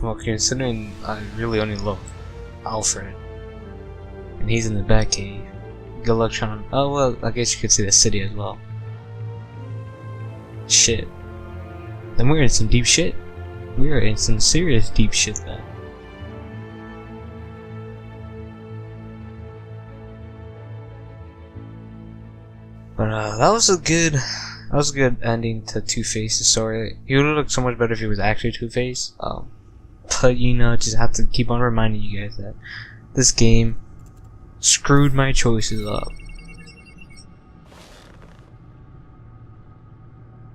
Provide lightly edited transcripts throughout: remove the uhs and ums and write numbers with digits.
Well, considering I really only love Alfred, and he's in the Batcave. Good luck trying to. Oh well, I guess you could say the city as well. Shit. Then we're in some deep shit. We are in some serious deep shit then. But that was a good ending to Two-Face's story. He would have looked so much better if he was actually Two-Face. But you know, just have to keep on reminding you guys that this game screwed my choices up.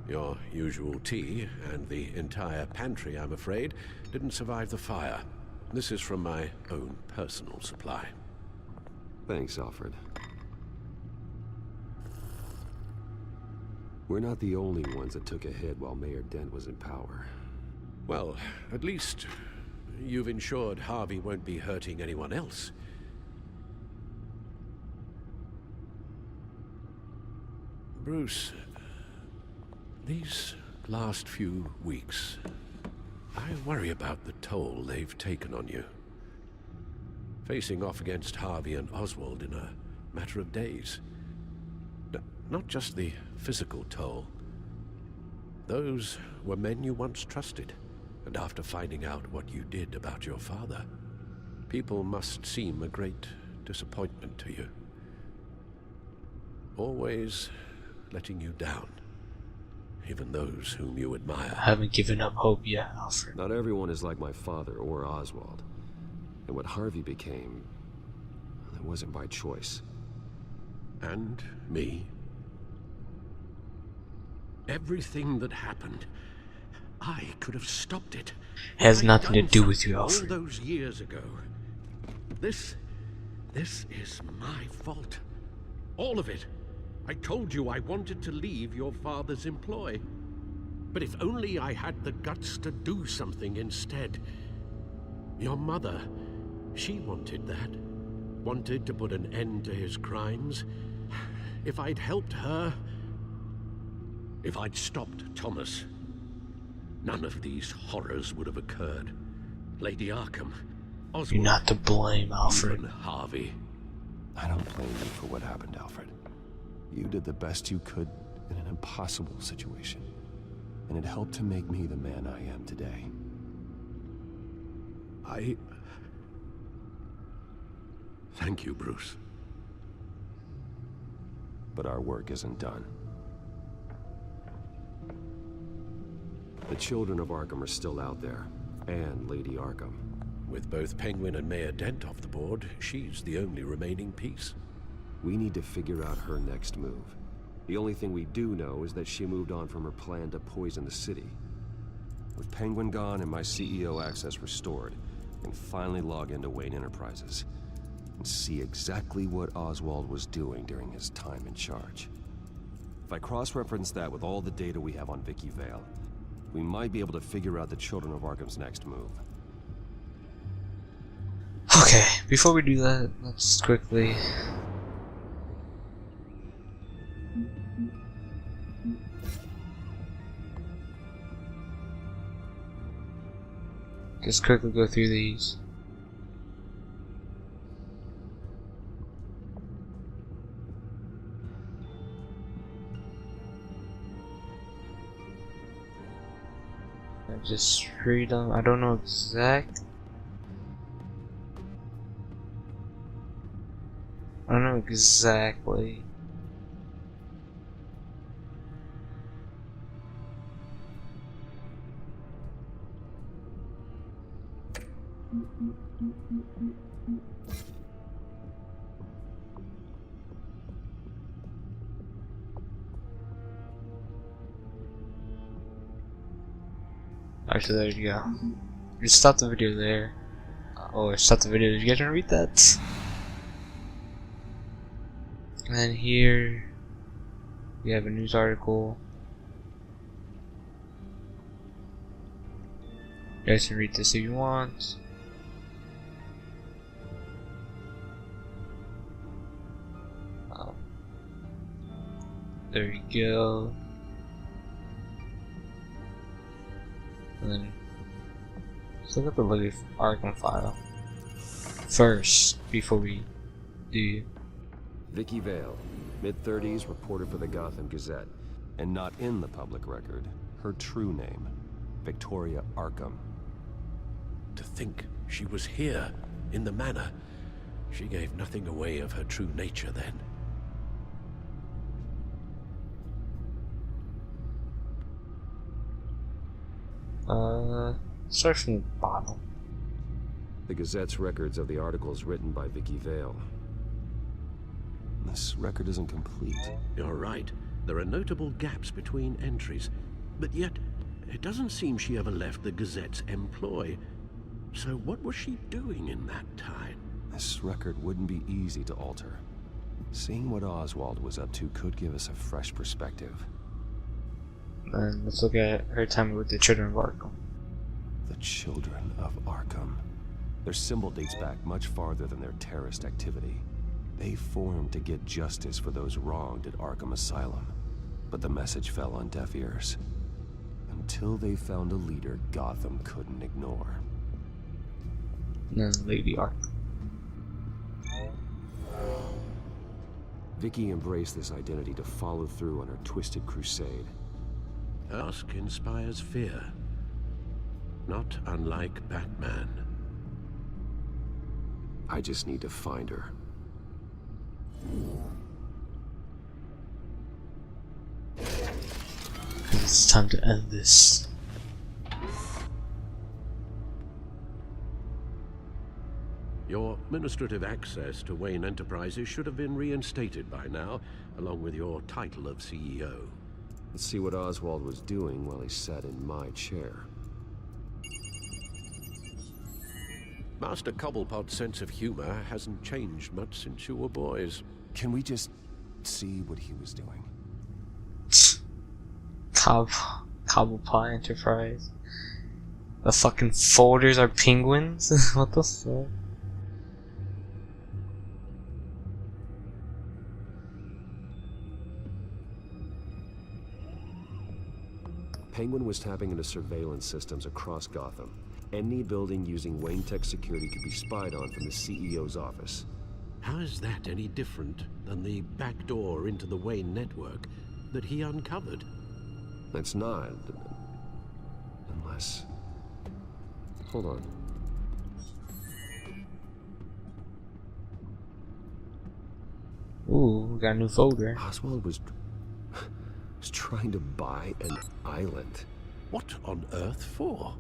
Your usual tea and the entire pantry, I'm afraid, didn't survive the fire. This is from my own personal supply. Thanks, Alfred. We're not the only ones that took a hit while Mayor Dent was in power. Well, at least you've ensured Harvey won't be hurting anyone else. Bruce, these last few weeks, I worry about the toll they've taken on you. Facing off against Harvey and Oswald in a matter of days. Not just the physical toll. Those were men you once trusted, and after finding out what you did about your father, people must seem a great disappointment to you. Always letting you down, even those whom you admire. I haven't given up hope yet, Alfred. Not everyone is like my father or Oswald. And what Harvey became, that wasn't by choice. And me. Everything that happened, I could have stopped it. It has nothing to do with you, Alfred. All those years ago. This is my fault. All of it. I told you I wanted to leave your father's employ. But if only I had the guts to do something instead. Your mother, she wanted that. Wanted to put an end to his crimes. If I'd helped her, if I'd stopped Thomas, none of these horrors would have occurred. Lady Arkham, Oswald, You're not to blame, Alfred. even Harvey. I don't blame you for what happened, Alfred. You did the best you could in an impossible situation. And it helped to make me the man I am today. Thank you, Bruce. But our work isn't done. The children of Arkham are still out there, and Lady Arkham. With both Penguin and Mayor Dent off the board, she's the only remaining piece. We need to figure out her next move. The only thing we do know is that she moved on from her plan to poison the city. With Penguin gone and my CEO access restored, I can finally log into Wayne Enterprises and see exactly what Oswald was doing during his time in charge. If I cross-reference that with all the data we have on Vicky Vale, we might be able to figure out the Children of Arkham's next move. Okay, before we do that, let's quickly... just quickly go through these. I just read them. I don't know exactly. Actually, there you go. Just stop the video there. Or stop the video. Did you guys want to read that? And then here we have a news article. You guys can read this if you want. There you go. And then Let's look at the Lily Arkham file first before we do. Vicky Vale, mid-30s, reporter for the Gotham Gazette. And not in the public record, her true name, Victoria Arkham. To think she was here, in the manor. She gave nothing away of her true nature then. Start from the bottom. The Gazette's records of the articles written by Vicky Vale. This record isn't complete. You're right. There are notable gaps between entries. But yet, it doesn't seem she ever left the Gazette's employ. So what was she doing in that time? This record wouldn't be easy to alter. Seeing what Oswald was up to could give us a fresh perspective. Then let's look at her time with the Children of Arkham. The Children of Arkham. Their symbol dates back much farther than their terrorist activity. They formed to get justice for those wronged at Arkham Asylum. But the message fell on deaf ears. Until they found a leader Gotham couldn't ignore. And then Lady Arkham. Vicky embraced this identity to follow through on her twisted crusade. Ask inspires fear. Not unlike Batman. I just need to find her. It's time to end this. Your administrative access to Wayne Enterprises should have been reinstated by now, along with your title of CEO. Let's see what Oswald was doing while he sat in my chair. Master Cobblepot's sense of humor hasn't changed much since you were boys. Can we just see what he was doing? Cobblepot Enterprise. The fucking folders are penguins? What the fuck? Penguin was tapping into surveillance systems across Gotham. Any building using Wayne Tech security could be spied on from the CEO's office. How is that any different than the back door into the Wayne network that he uncovered? That's not. Unless. Hold on. Ooh, we got a new folder. Oswald was trying to buy an island. What on earth for?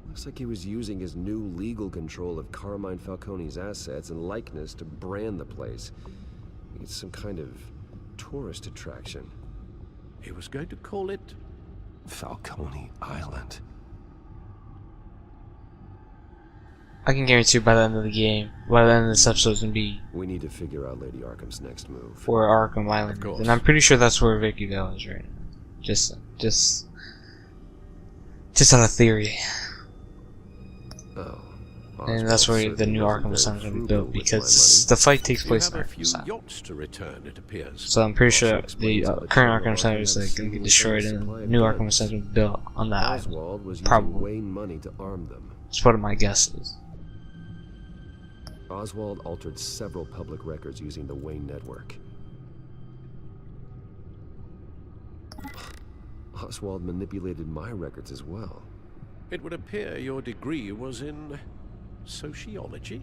Looks like he was using his new legal control of Carmine Falcone's assets and likeness to brand the place. It's some kind of tourist attraction. He was going to call it Falcone Island. I can guarantee you by the end of the game, by the end of this episode, it's gonna be We need to figure out Lady Arkham's next move. where Arkham Island is. And I'm pretty sure that's where Vicky Vale is right now. Just on a theory. Oh. And that's where the new Arkham Asylum is going to be built, because the fight takes place in you have a Arkham few Asylum. yachts to return, it appears. So I'm pretty sure the current Arkham Asylum is like going to get destroyed, and the new Arkham Asylum is built on that island. Oswald was using Probably. Wayne money to arm them. That's one of my guesses. Oswald altered several public records using the Wayne network. Oswald manipulated my records as well. It would appear your degree was in sociology.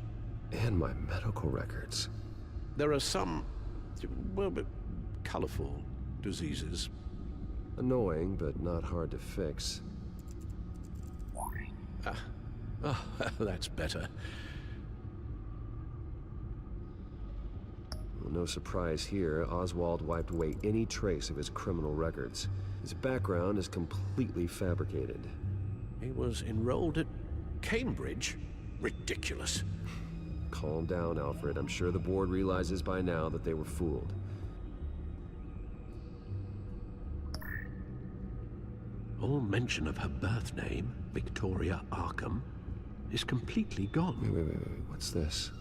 And my medical records. There are some, well, colorful diseases. Annoying, but not hard to fix. Oh, that's better. Well, no surprise here, Oswald wiped away any trace of his criminal records. His background is completely fabricated. He was enrolled at Cambridge? Ridiculous. Calm down, Alfred. I'm sure the board realizes by now that they were fooled. All mention of her birth name, Victoria Arkham, is completely gone. Wait. What's this?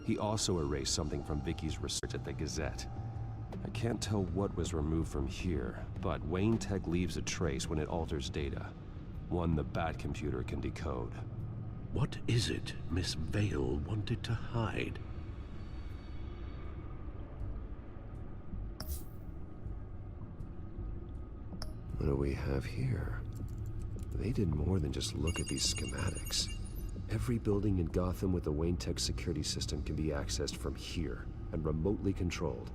He also erased something from Vicky's research at the Gazette. I can't tell what was removed from here, but Wayne Tech leaves a trace when it alters data. One the Bat computer can decode. What is it Miss Vale wanted to hide? What do we have here? They did more than just look at these schematics. Every building in Gotham with a Wayne Tech security system can be accessed from here and remotely controlled.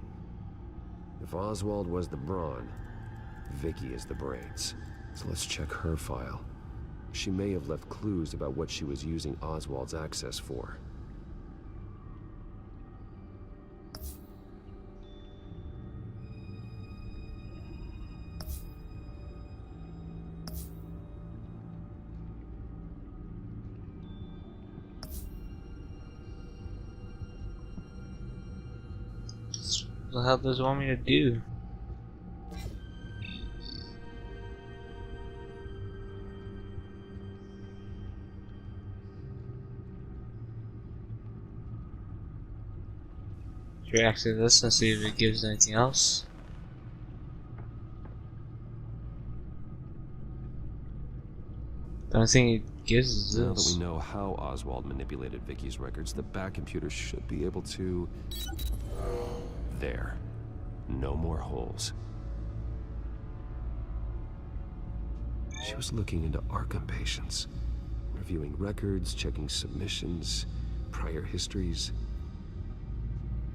If Oswald was the brawn, Vicky is the brains. So let's check her file. She may have left clues about what she was using Oswald's access for. What the hell does it want me to do? Should we actually listen and see if it gives anything else? The only thing it gives is Now that this. we know how Oswald manipulated Vicky's records, the Bat computer should be able to... There. No more holes. She was looking into Arkham patients, reviewing records, checking submissions, prior histories.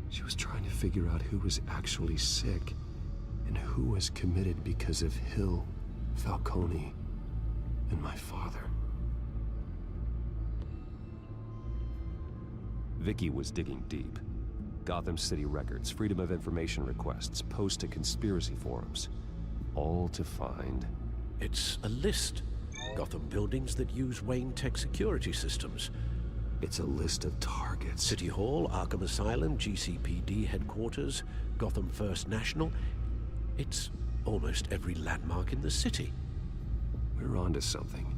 She was trying to figure out who was actually sick and who was committed because of Hill, Falcone, and my father. Vicky was digging deep. Gotham City records, Freedom of Information requests, posts to conspiracy forums. All to find... It's a list. Gotham buildings that use Wayne Tech security systems. It's a list of targets. City Hall, Arkham Asylum, GCPD headquarters, Gotham First National. It's almost every landmark in the city. We're onto something.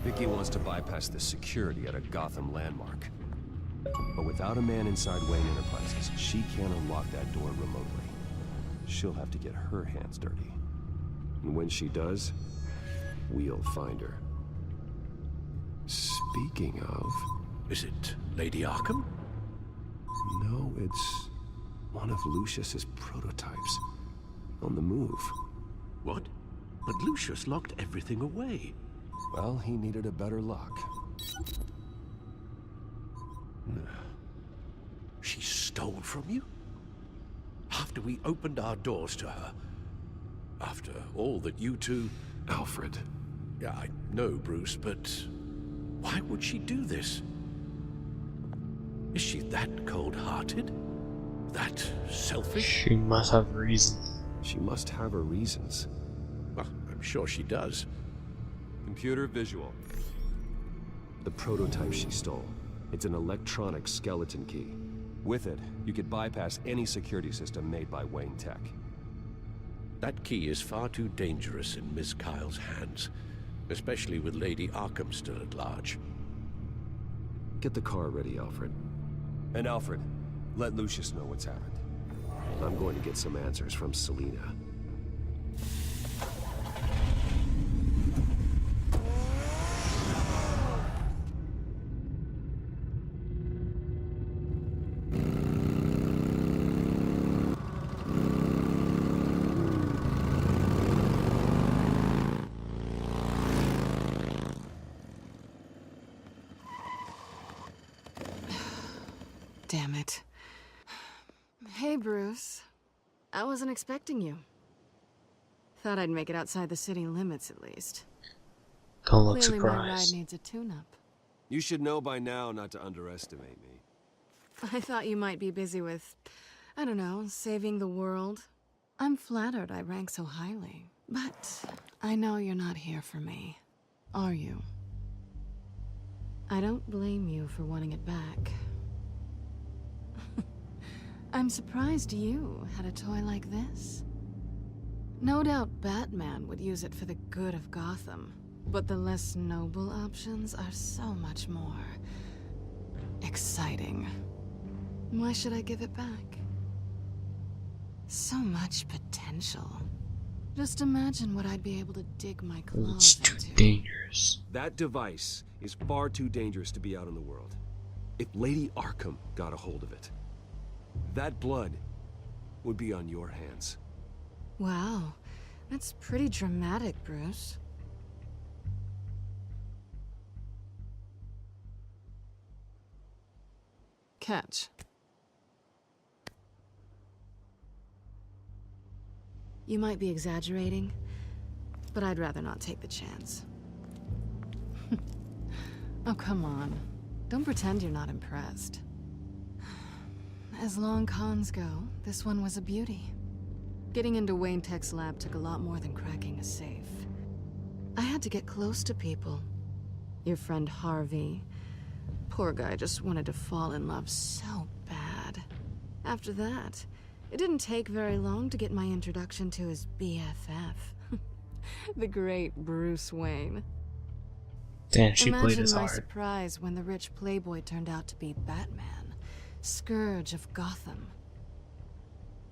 Vicky wants to bypass the security at a Gotham landmark. But without a man inside Wayne Enterprises, she can't unlock that door remotely. She'll have to get her hands dirty. And when she does, we'll find her. Speaking of... Is it Lady Arkham? No, it's one of Lucius's prototypes. On the move. What? But Lucius locked everything away. Well, he needed a better lock. She stole from you? After we opened our doors to her? After all that you two... Alfred. Yeah, I know, Bruce, but why would she do this? Is she that cold-hearted? That selfish? She must have reasons. She must have her reasons. Well, I'm sure she does. Computer visual. The prototype she stole. It's an electronic skeleton key. With it, you could bypass any security system made by Wayne Tech. That key is far too dangerous in Miss Kyle's hands, especially with Lady Arkham still at large. Get the car ready, Alfred. And Alfred, let Lucius know what's happened. I'm going to get some answers from Selina. Damn it. Hey, Bruce. I wasn't expecting you. Thought I'd make it outside the city limits, at least. Don't look Clearly my ride surprised. needs a tune-up. You should know by now not to underestimate me. I thought you might be busy with, I don't know, saving the world. I'm flattered I rank so highly. But I know you're not here for me, are you? I don't blame you for wanting it back. I'm surprised you had a toy like this. No doubt Batman would use it for the good of Gotham, but the less noble options are so much more exciting. Why should I give it back? So much potential. Just imagine what I'd be able to dig my It's claws too into. dangerous. That device is far too dangerous to be out in the world. If Lady Arkham got a hold of it, that blood would be on your hands. Wow, that's pretty dramatic, Bruce. Catch. You might be exaggerating, but I'd rather not take the chance. Oh, come on. Don't pretend you're not impressed. As long cons go, this one was a beauty. Getting into Wayne Tech's lab took a lot more than cracking a safe. I had to get close to people. Your friend Harvey. Poor guy just wanted to fall in love so bad. After that, it didn't take very long to get my introduction to his BFF. The great Bruce Wayne. Damn, she played Imagine as my hard. surprise when the rich playboy turned out to be Batman, Scourge of Gotham.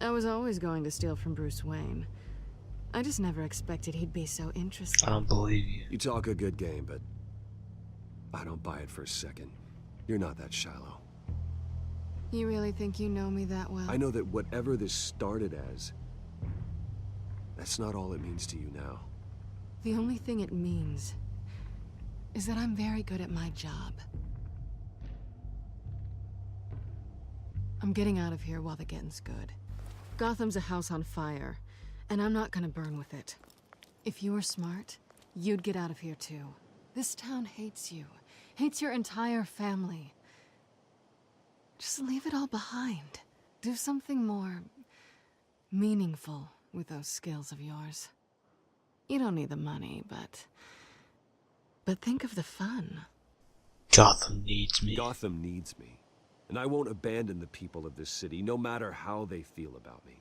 I was always going to steal from Bruce Wayne. I just never expected he'd be so interesting. I don't believe you. You talk a good game, but I don't buy it for a second. You're not that shallow. You really think you know me that well? I know that whatever this started as, that's not all it means to you now. The only thing it means is that I'm very good at my job. I'm getting out of here while the getting's good. Gotham's a house on fire, and I'm not gonna burn with it. If you were smart, you'd get out of here too. This town hates you, hates your entire family. Just leave it all behind. Do something more meaningful with those skills of yours. You don't need the money, but think of the fun. Gotham needs me. Gotham needs me, and I won't abandon the people of this city, no matter how they feel about me.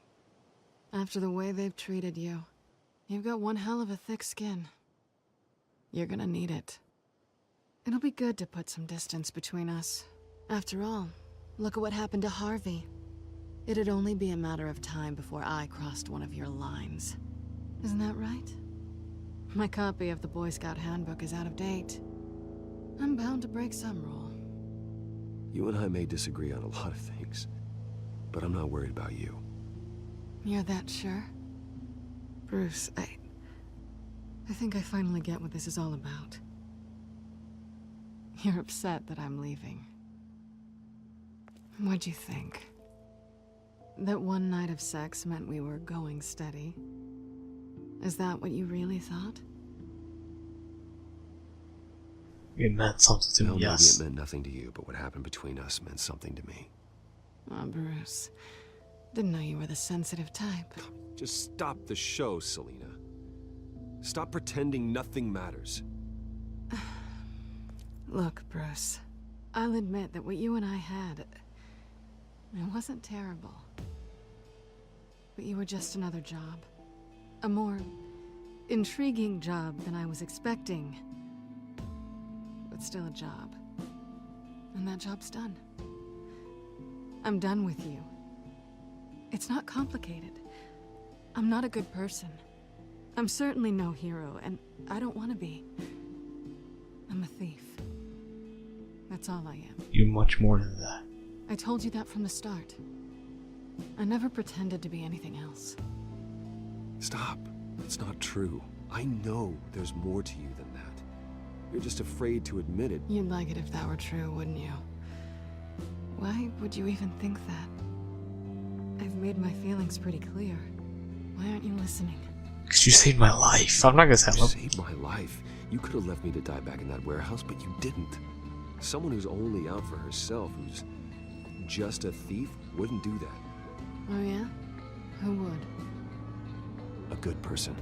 After the way they've treated you, you've got one hell of a thick skin. You're gonna need it. It'll be good to put some distance between us. After all, look at what happened to Harvey. It'd only be a matter of time before I crossed one of your lines. Isn't that right? My copy of the Boy Scout Handbook is out of date. I'm bound to break some rule. You and I may disagree on a lot of things, but I'm not worried about you. You're that sure? Bruce, I think I finally get what this is all about. You're upset that I'm leaving. What'd you think? That one night of sex meant we were going steady? Is that what you really thought? It meant something to Well, me, maybe yes. it meant nothing to you, but what happened between us meant something to me. Oh, Bruce. Didn't know you were the sensitive type. Just stop the show, Selina. Stop pretending nothing matters. Look, Bruce. I'll admit that what you and I had, it wasn't terrible. But you were just another job. A more intriguing job than I was expecting. But still a job. And that job's done. I'm done with you. It's not complicated. I'm not a good person. I'm certainly no hero, and I don't want to be. I'm a thief. That's all I am. You're much more than that. I told you that from the start. I never pretended to be anything else. Stop. It's not true. I know there's more to you than that. You're just afraid to admit it. You'd like it if that were true, wouldn't you? Why would you even think that? I've made my feelings pretty clear. Why aren't you listening? Because you saved my life. I'm not gonna say I You love saved my life. You could have left me to die back in that warehouse, but you didn't. Someone who's only out for herself, who's just a thief, wouldn't do that. Oh yeah? Who would? A good person.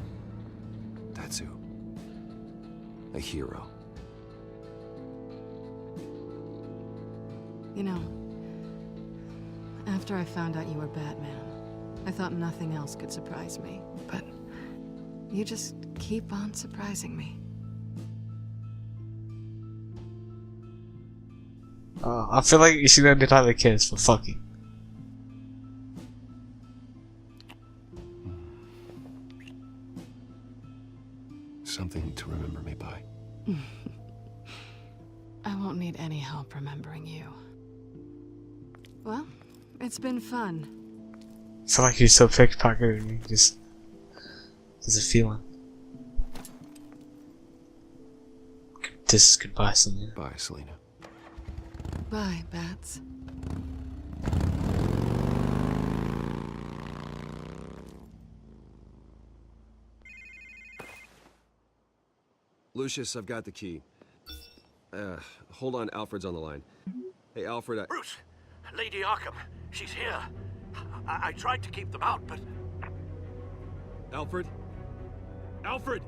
That's who. A hero. You know, after I found out you were Batman, I thought nothing else could surprise me. But you just keep on surprising me. I feel like you should have to have the kids for fucking. need any help remembering you. Well, it's been fun. It's like you're so pickpocketed me. Just there's a feeling. This is goodbye, Selena. Bye, Selena. Bye, Bats. Lucius, I've got the key. Hold on, Alfred's on the line. Hey, Alfred, Bruce, Lady Arkham, she's here. I tried to keep them out, but... Alfred? Alfred!